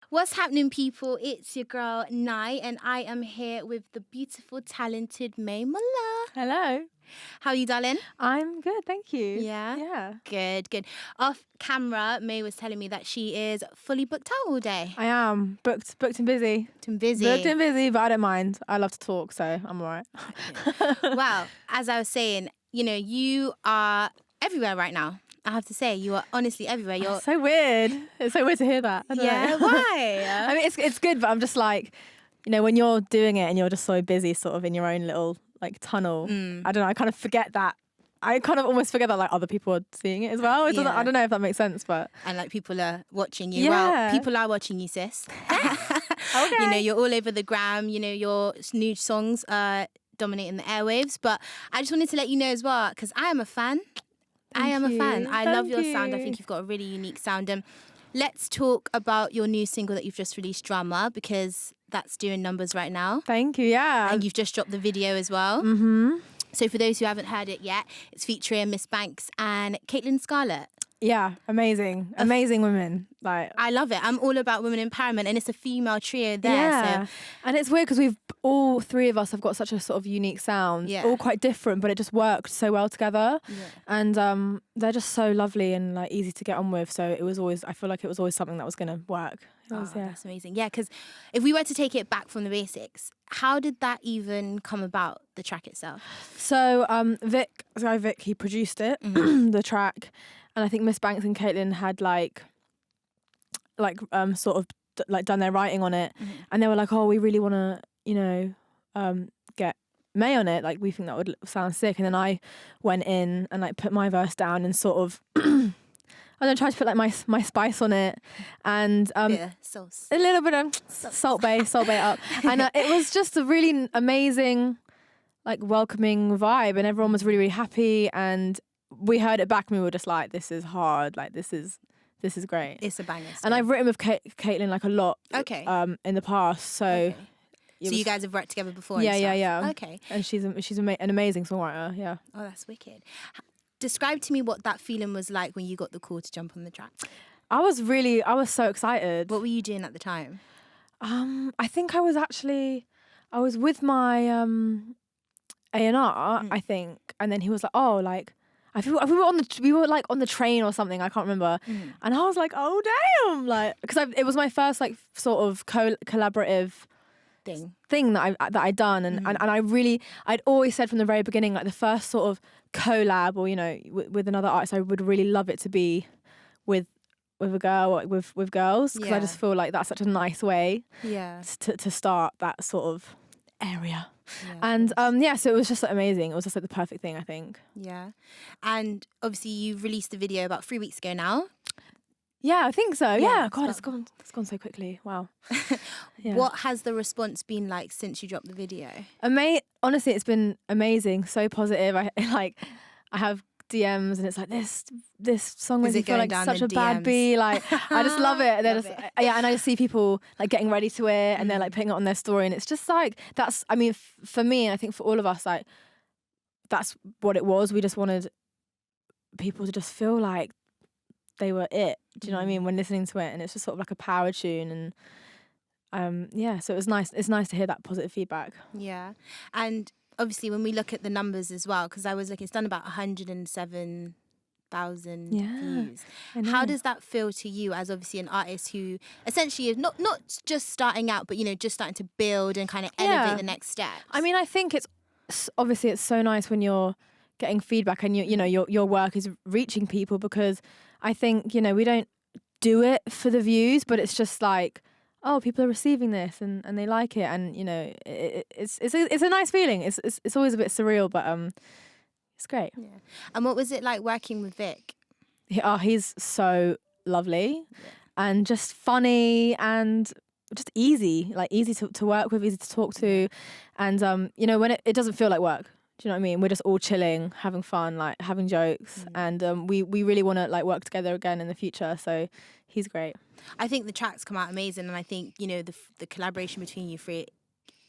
What's happening, people? It's your girl, Nai, and I am here with the beautiful, talented Mae Muller. Hello. How are you, darling? I'm good, thank you. Yeah? Yeah. Good. Off camera, Mae was telling me that she is fully booked out all day. I am booked and busy. I'm busy. Booked and busy, but I don't mind. I love to talk, so I'm all right. Well, as I was saying, you are everywhere right now. I have to say, you are honestly everywhere. You're It's so weird. It's so weird to hear that. I don't know. Why? I mean, it's good, but I'm just like, when you're doing it and you're just so busy sort of in your own little like tunnel, I don't know, I kind of forget that. I kind of almost forget that like other people are seeing it as well. It doesn't, I don't know if that makes sense, but... And like people are watching you. Yeah. Well, people are watching you, sis. Okay. You're all over the gram. Your new songs are dominating the airwaves. But I just wanted to let you know as well, because I am a fan. I love your sound. I think you've got a really unique sound. Let's talk about your new single that you've just released, Drama, because that's doing numbers right now. Thank you, yeah. And you've just dropped the video as well. Mm-hmm. So for those who haven't heard it yet, it's featuring Miss Banks and Caitlyn Scarlett. Yeah, amazing women. Like, I love it. I'm all about women empowerment, and it's a female trio there. Yeah, So. And it's weird because all three of us have got such a sort of unique sound, all quite different, but it just worked so well together. Yeah. And they're just so lovely and like easy to get on with. So I feel like it was always something that was going to work. That's amazing. Yeah, because if we were to take it back from the basics, how did that even come about, the track itself? So Vic, he produced it, the track. And I think Miss Banks and Caitlyn had sort of done their writing on it, and they were like, "Oh, we really want to, get Mae on it. Like, we think that would sound sick." And then I went in and like put my verse down and sort of, I don't try to put like my spice on it, and sauce, a little bit of salt bay up, and it was just a really amazing, like welcoming vibe, and everyone was really really happy. And we heard it back and we were just like, this is hard, like this is great. It's a banger. And I've written with Caitlyn like a lot in the past, so so you guys have worked together before? Yeah. Okay. And she's an amazing songwriter. Yeah. Oh, that's wicked. Describe to me what that feeling was like when you got the call to jump on the track. I was so excited. What were you doing at the time? I think I was with my A&R, I think, and then he was like, "Oh, like." We were like on the train or something. I can't remember, and I was like, "Oh damn!" Like, because it was my first like sort of collaborative thing that I'd done, and I'd always said from the very beginning, like the first sort of collab or with another artist, I would really love it to be with a girl, or with girls, because I just feel like that's such a nice way to start that sort of area. And so it was just like amazing. It was just like the perfect thing, I think. Yeah. And obviously you released the video about 3 weeks ago now. Yeah, I think so. Yeah. God, it's gone so quickly. Wow. Yeah. What has the response been like since you dropped the video? Honestly, it's been amazing. So positive. I have DMs and it's like, this song makes me feel like such a bad bee. Like, I just love it. And and I just see people like getting ready to it and they're like putting it on their story, and it's just like, that's, I mean, for me, and I think for all of us, like, that's what it was. We just wanted people to just feel like they were it. Do you know what I mean? When listening to it, and it's just sort of like a power tune, and so it was nice. It's nice to hear that positive feedback. Yeah. And obviously, when we look at the numbers as well, because I was looking, it's done about 107,000 views. How does that feel to you as obviously an artist who essentially is not just starting out, but, just starting to build and kind of elevate the next step? I mean, I think it's so nice when you're getting feedback and your work is reaching people, because I think, we don't do it for the views, but it's just like, oh, people are receiving this and they like it, and it's a nice feeling. It's always a bit surreal, but it's great. Yeah. And what was it like working with Vic? He's so lovely and just funny and just easy to work with, easy to talk to, and when it doesn't feel like work. Do you know what I mean? We're just all chilling, having fun, like having jokes, and we really want to like work together again in the future. So he's great. I think the tracks come out amazing, and I think the collaboration between you three,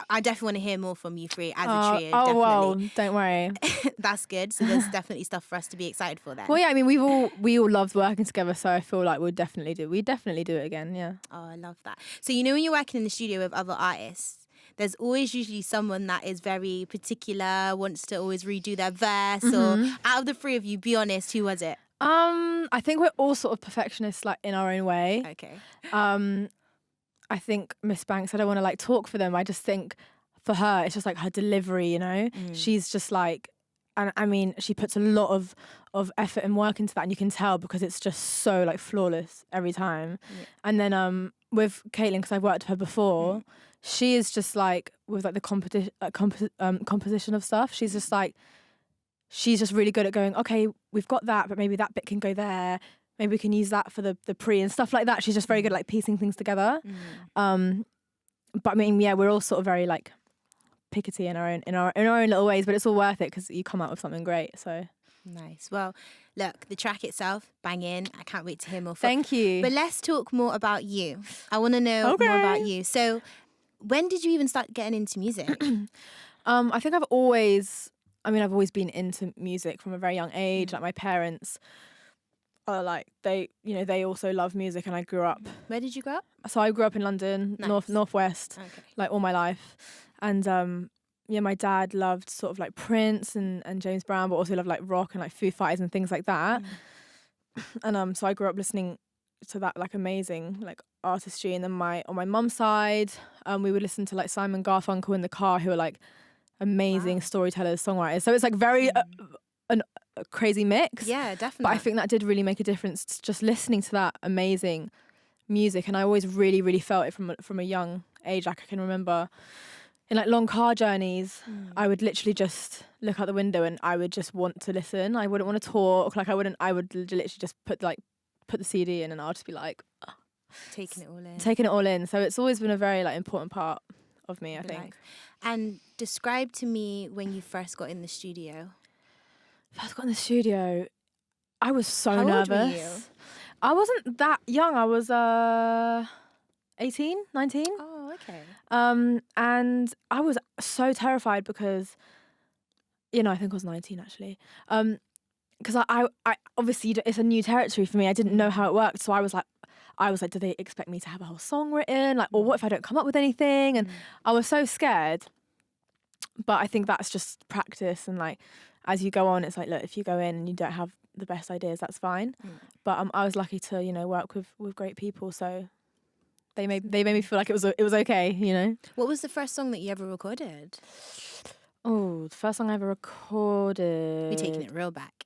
I definitely want to hear more from you three as a trio. Oh, definitely. well, don't worry. That's good. So there's definitely stuff for us to be excited for then. Well, yeah, I mean, we all loved working together, so I feel like we'd definitely do it again, yeah. Oh, I love that. So when you're working in the studio with other artists, there's always usually someone that is very particular, wants to always redo their verse, or out of the three of you, be honest, who was it? I think we're all sort of perfectionists, like, in our own way. Okay. I think Miss Banks, I don't want to like talk for them. I just think for her, it's just like her delivery, you know? She's just like, and I mean, she puts a lot of effort and work into that, and you can tell because it's just so like flawless every time. Yeah. And then with Caitlyn, because I've worked with her before, she is just like, with like the composition of stuff, she's just like, she's just really good at going, okay, we've got that, but maybe that bit can go there. Maybe we can use that for the pre and stuff like that. She's just very good at like piecing things together. But I mean, yeah, we're all sort of very like pickety in our own little ways, but it's all worth it because you come out with something great. So nice. Well, look, the track itself, bang I can't wait to hear more. Thank you. But let's talk more about you. I want to know more about you. So when did you even start getting into music? I think I've always been into music from a very young age. Like my parents are like, they also love music, and I grew up. Where did you grow up? So I grew up in London, nice. Northwest, like all my life. And my dad loved sort of like Prince and James Brown, but also loved like rock and like Foo Fighters and things like that. And so I grew up listening to that like amazing like artistry. And then on my mum's side, we would listen to like Simon Garfunkel in the car, who are like amazing storytellers, songwriters. So it's like very a crazy mix. Yeah, definitely. But I think that did really make a difference, just listening to that amazing music. And I always really, really felt it from a young age. Like I can remember in like long car journeys, I would literally just look out the window and I would just want to listen. I wouldn't want to talk. Like I would literally just put the CD in, and I'll just be like taking it all in. So it's always been a very like important part of me, I think. Life. And describe to me when you first got in the studio. First got in the studio, I was so How nervous. old were you? I wasn't that young. I was 18, 19. Oh, okay. And I was so terrified because, I think I was 19 actually. Because I obviously it's a new territory for me. I didn't know how it worked, so I was like, do they expect me to have a whole song written? Like, or what if I don't come up with anything? And I was so scared. But I think that's just practice, and like as you go on, it's like, look, if you go in and you don't have the best ideas, that's fine. But I was lucky to work with great people, so they made me feel like it was okay. What was the first song that you ever recorded? Oh, the first song I ever recorded. We're taking it real back.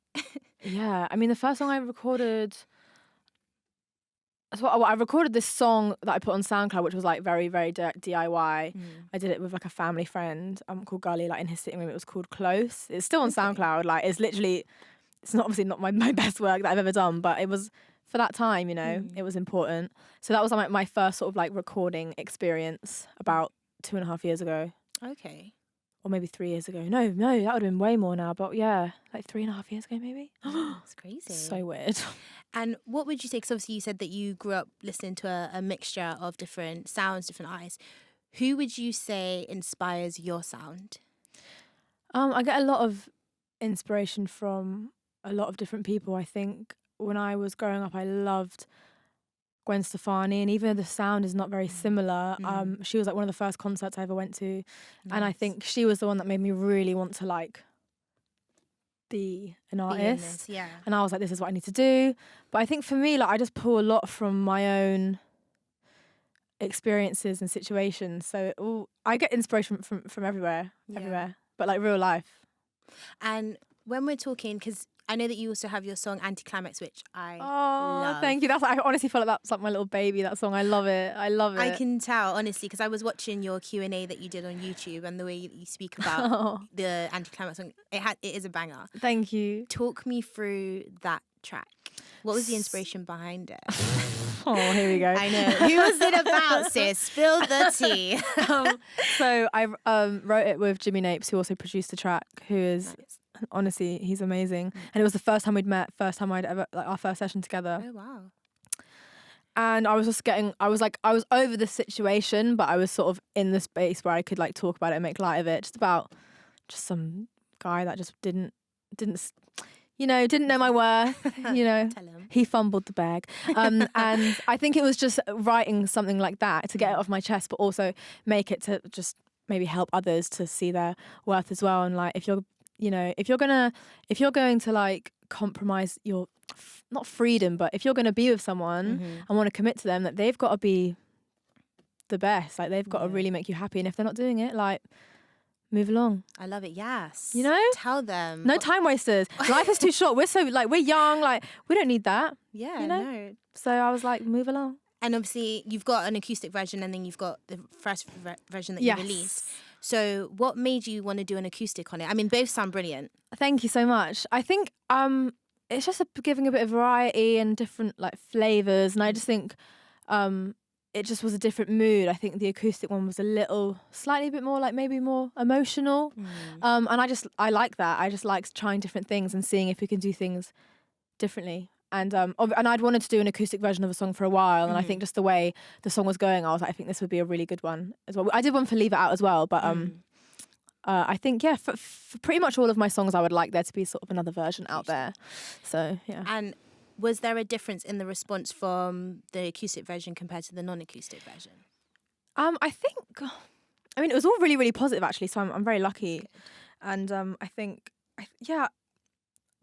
Yeah, I mean, the first song I ever recorded. So I recorded this song that I put on SoundCloud, which was like very, very DIY. I did it with like a family friend called Gully, like in his sitting room. It was called Close. It's still on SoundCloud. Like it's obviously not my best work that I've ever done, but it was for that time, it was important. So that was like my first sort of like recording experience about 2.5 years ago. Okay. Or maybe 3 years ago. No, that would have been way more now. But yeah, like 3.5 years ago maybe. That's crazy. So weird. And what would you say, because obviously you said that you grew up listening to a mixture of different sounds, different artists. Who would you say inspires your sound? I get a lot of inspiration from a lot of different people. I think when I was growing up, I loved Gwen Stefani, and even though the sound is not very similar, she was like one of the first concerts I ever went to. Nice. And I think she was the one that made me really want to like be an artist. Yeah. And I was like, this is what I need to do. But I think for me, like I just pull a lot from my own experiences and situations. So I get inspiration from everywhere, but like real life. And when we're talking, because I know that you also have your song Anticlimax, which I love. Thank you. I honestly feel like that's like my little baby, that song. I love it. I can tell, honestly, because I was watching your Q&A that you did on YouTube, and the way you speak about the Anticlimax song, it is a banger. Thank you. Talk me through that track. What was the inspiration behind it? Oh, here we go. I know. Who was it about, sis? Spill the tea. So I wrote it with Jimmy Napes, who also produced the track, who is... Nice. Honestly, he's amazing. And it was the first time we'd met, first time I'd ever, like our first session together. Oh, wow. And I was over the situation, but I was sort of in the space where I could like talk about it and make light of it. Just some guy that just didn't know my worth. Tell him. He fumbled the bag. And I think it was just writing something like that to get it off my chest, but also make it to just maybe help others to see their worth as well. And like, if you're going to like compromise your not freedom, but if you're going to be with someone and want to commit to them, that they've got to be the best. Like they've got to really make you happy. And if they're not doing it, like, move along. I love it. Yes. You know? Tell them. No time wasters. Life is too short. We're young. Like, we don't need that. Yeah, you know? no. So I was like, move along. And obviously, you've got an acoustic version and then you've got the first version that you released. So what made you want to do an acoustic on it? I mean, both sound brilliant. Thank you so much. I think it's just giving a bit of variety and different like flavours. And I just think it just was a different mood. I think the acoustic one was slightly a bit more like maybe more emotional. And I like that. I just like trying different things and seeing if we can do things differently. And I'd wanted to do an acoustic version of a song for a while, and I think just the way the song was going, I was like, I think this would be a really good one as well. I did one for Leave It Out as well, but I think for pretty much all of my songs, I would like there to be sort of another version out there. So yeah. And was there a difference in the response from the acoustic version compared to the non-acoustic version? I think, it was all really, really positive actually. So I'm very lucky, and I think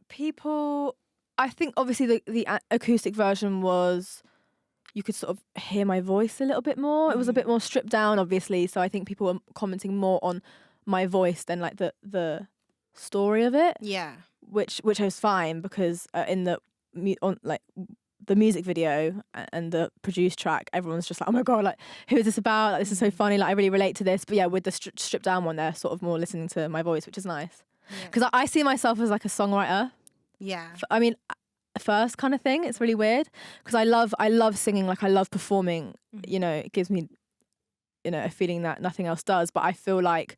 people. I think obviously the acoustic version was, you could sort of hear my voice a little bit more. It was a bit more stripped down, obviously. So I think people were commenting more on my voice than like the story of it. Yeah. Which was fine, because in the music video and the produced track, everyone's just like, oh my God, like, who is this about? Like, this is so funny. Like, I really relate to this. But yeah, with the stripped down one, they're sort of more listening to my voice, which is nice. Because I see myself as like a songwriter. Yeah. I mean, first kind of thing. It's really weird because I love singing. Like, I love performing. You know, it gives me, a feeling that nothing else does. But I feel like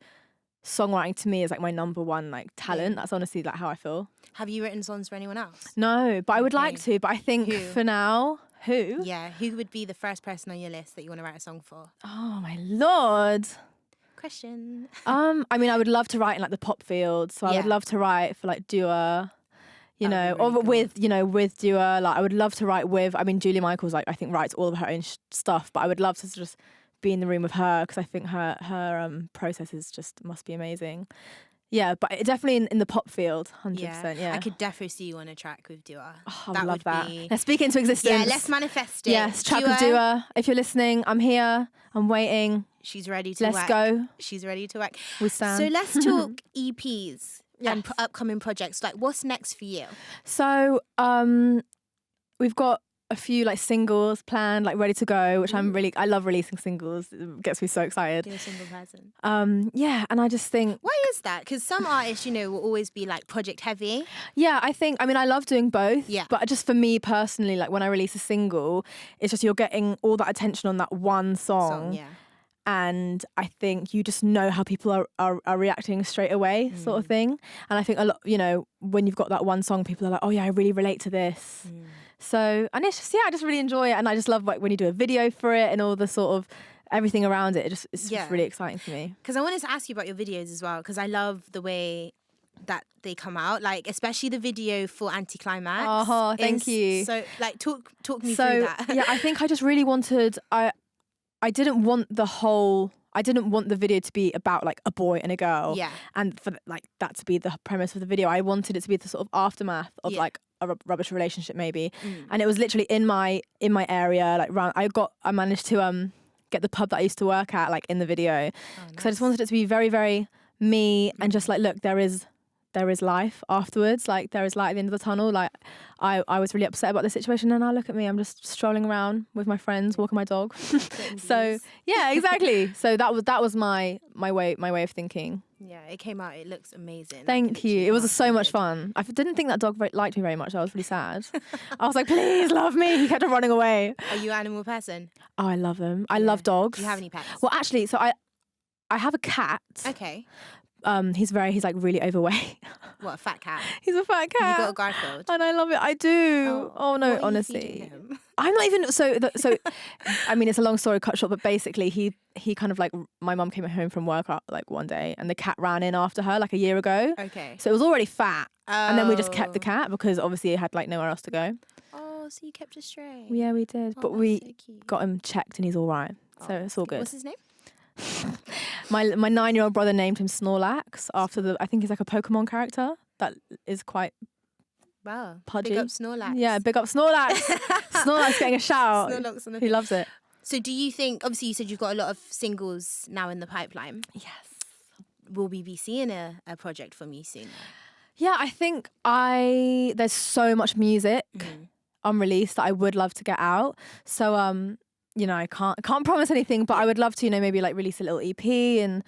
songwriting to me is like my number one like talent. That's honestly like how I feel. Have you written songs for anyone else? No, but I would like to. But I think for now, who? Yeah, who would be the first person on your list that you want to write a song for? Oh my Lord. Question. I mean, I would love to write in like the pop field. So I would love to write for like Dua. With Dua, like I would love to write with. I mean, Julia Michaels, like I think writes all of her own stuff, but I would love to just be in the room with her because I think her processes just must be amazing. Yeah, but definitely in the pop field, 100%. Yeah, I could definitely see you on a track with Dua. Oh, I would love that. Let's speak into existence. Yeah, let's manifest it. Yes, track with Dua. If you're listening, I'm here. I'm waiting. She's ready to Let's go. She's ready to work. We stand. So let's talk EPs. And upcoming projects. Like, what's next for you? So we've got a few like singles planned, like ready to go, which I love releasing singles. It gets me so excited. You're a single person. And I just think, why is that? Because some artists, will always be like project heavy. Yeah, I love doing both. Yeah. But just for me personally, like when I release a single, it's just you're getting all that attention on that one song. Yeah. And I think you just know how people are reacting straight away, sort of thing. And I think a lot, when you've got that one song, people are like, oh yeah, I really relate to this. So, and it's just, I just really enjoy it. And I just love like when you do a video for it and all the sort of everything around it. It's just really exciting for me. Because I wanted to ask you about your videos as well, because I love the way that they come out, like especially the video for Anticlimax. Oh, thank you. So like talk me through that. Yeah, I think I just really wanted, I didn't want the video to be about like a boy and a girl. Yeah. And for like that to be the premise of the video. I wanted it to be the sort of aftermath of like a rubbish relationship maybe. And it was literally in my area, like I managed to get the pub that I used to work at like in the video. Because I just wanted it to be very, very me and just like, look, there is life afterwards. Like there is light at the end of the tunnel. Like I was really upset about the situation, and now look at me. I'm just strolling around with my friends, walking my dog. So yeah, exactly. So that was my way of thinking. Yeah, it came out. It looks amazing. Thank you. It was so much fun. I didn't think that dog liked me very much. I was really sad. I was like, please love me. He kept on running away. Are you an animal person? Oh, I love them. I love dogs. Do you have any pets? Well, actually, so I have a cat. Okay. He's like really overweight. What, a fat cat? He's a fat cat. You got a Garfield? And I love it. I do. Oh no, what are you honestly. feeding him? I'm not even so. I mean, it's a long story cut short, but basically, he kind of like, my mum came home from work like one day, and the cat ran in after her like a year ago. Okay. So it was already fat, and then we just kept the Oh. cat because obviously it had like nowhere else to go. Oh, so you kept a stray. Yeah, we did, Oh, but that's we so cute. got him checked, and he's all right. So Oh, it's all good. What's his name? My 9-year-old brother named him Snorlax after I think he's like a Pokemon character that is quite Wow. pudgy. Big up Snorlax. Yeah, big up Snorlax. Snorlax getting a shout. Snorlax on the He thing. loves it. So do you think, obviously you said you've got a lot of singles now in the pipeline. Yes. Will we be seeing a project from you soon? Yeah, I think there's so much music unreleased that I would love to get out. So you know, I can't promise anything, but I would love to, you know, maybe like release a little EP, and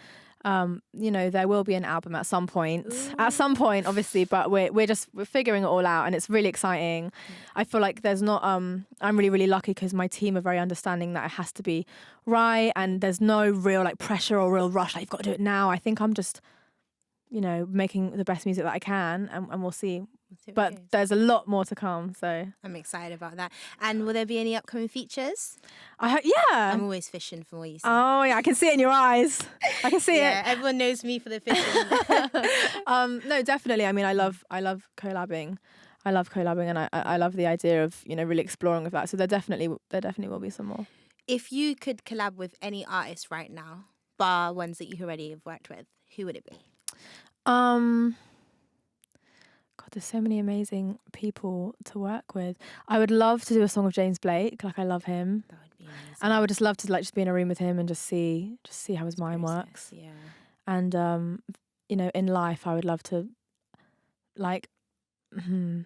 you know, there will be an album at some point. Ooh. At some point, obviously, but we're figuring it all out, and it's really exciting. I feel like there's not I'm really lucky because my team are very understanding that it has to be right, and there's no real like pressure or real rush, like you've got to do it now. I think I'm just, you know, making the best music that I can, and we'll see. But there's a lot more to come, so I'm excited about that. And will there be any upcoming features? I hope. Yeah. I'm always fishing for what you say. Oh yeah, I can see it in your eyes. I can see Yeah, it. everyone knows me for the fishing. No, definitely. I mean, I love collabing. I love collabing, and I love the idea of, you know, really exploring with that. So there definitely will be some more. If you could collab with any artist right now, bar ones that you already have worked with, who would it be? God, there's so many amazing people to work with. I would love to do a song with James Blake. Like, I love him, That would be amazing. and I would just love to like just be in a room with him and just see how his mind works. Yeah. And you know, in life, I would love to like. I'm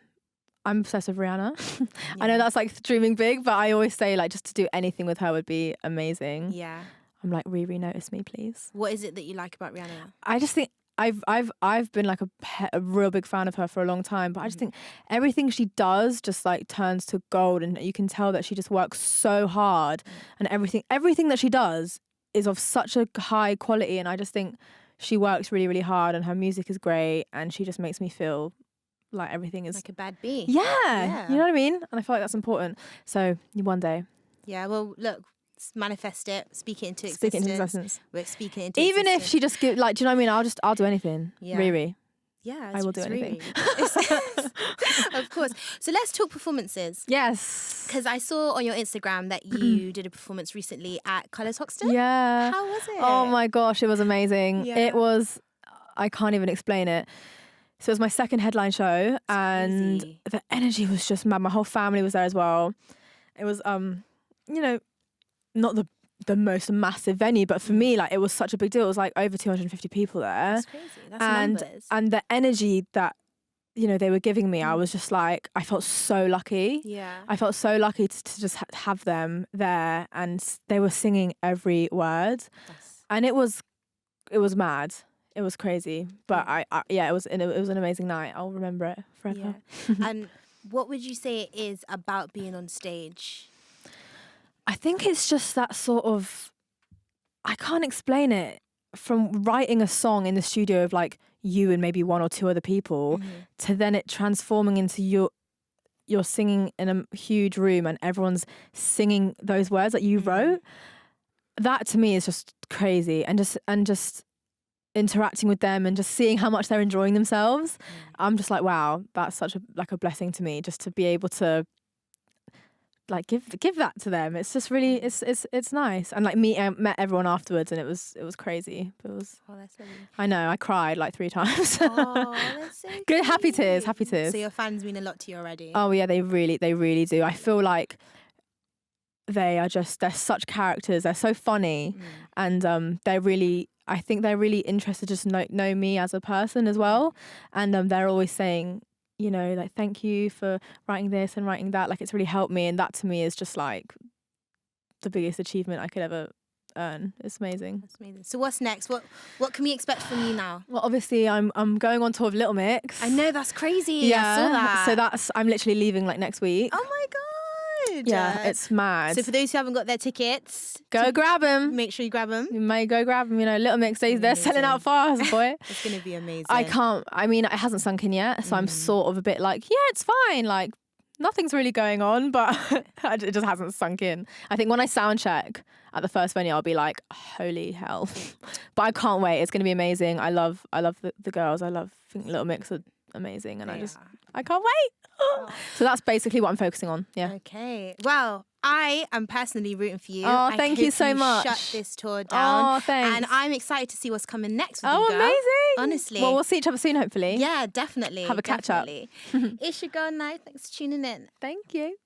obsessed with Rihanna. I know that's like dreaming big, but I always say like just to do anything with her would be amazing. Yeah. I'm like, Riri, notice me, please. What is it that you like about Rihanna? I just think I've been like a real big fan of her for a long time, but I just think everything she does just like turns to gold, and you can tell that she just works so hard, and everything that she does is of such a high quality, and I just think she works really, really hard, and her music is great, and she just makes me feel like everything is Like a bad bee. yeah. You know what I mean? And I feel like that's important. So one day, Yeah, well, look, manifest it, speak it into existence. speak it into existence. We're speaking into Even if existence. she just give like, do you know what I mean? I'll do anything. Yeah. Riri. Yeah, I will do anything. Of course. So let's talk performances. Yes. Because I saw on your Instagram that you did a performance recently at Colours Hoxton. Yeah. How was it? Oh my gosh, it was amazing. Yeah. It was, I can't even explain it. So it was my second headline show, and crazy. the energy was just mad. My whole family was there as well. It was, you know, not the most massive venue, but for me, like, it was such a big deal. It was like over 250 people there. That's crazy. That's numbers. And the energy that, you know, they were giving me, I was just like, I felt so lucky. Yeah. I felt so lucky to just have them there, and they were singing every word, and it was mad. It was crazy, but it was an amazing night. I'll remember it forever. Yeah. And what would you say it is about being on stage? I think it's just that sort of, I can't explain it. From writing a song in the studio of like you and maybe one or two other people, to then it transforming into you're singing in a huge room and everyone's singing those words that you wrote. That to me is just crazy, and just interacting with them and just seeing how much they're enjoying themselves. I'm just like, wow, that's such a blessing to me, just to be able to like give that to them. It's just really it's nice. And like met everyone afterwards, and it was crazy. It was, Oh, that's lovely. I know, I cried like 3 times. Oh, that's so Good, happy tears. So your fans mean a lot to you already. Oh yeah, they really do. I feel like they're such characters. They're so funny, and I think they're really interested to just know me as a person as well. And they're always saying, you know, like, thank you for writing this and writing that. Like, it's really helped me, and that to me is just like the biggest achievement I could ever earn. It's amazing. That's amazing. So what's next? What can we expect from you now? Well, obviously I'm going on tour with Little Mix. I know, that's crazy. Yeah. I saw that. So I'm literally leaving like next week. Oh my good. Yeah, it's mad. So for those who haven't got their tickets, go grab them. Make sure you grab them. You may go grab them. You know, Little Mix, they're selling out fast, boy. It's going to be amazing. I mean, it hasn't sunk in yet, so I'm sort of a bit like, yeah, it's fine. Like, nothing's really going on, but it just hasn't sunk in. I think when I sound check at the first venue, I'll be like, holy hell. But I can't wait. It's going to be amazing. I love the girls. I think Little Mix are amazing, and I can't wait. So that's basically what I'm focusing on. Yeah. Okay. Well, I am personally rooting for you. Oh, thank you so much. Shut this tour down. Oh, thanks. And I'm excited to see what's coming next with you, girl. Amazing. Honestly. Well, we'll see each other soon, hopefully. Yeah, definitely. Have a catch up. It's your girl, Night. Thanks for tuning in. Thank you.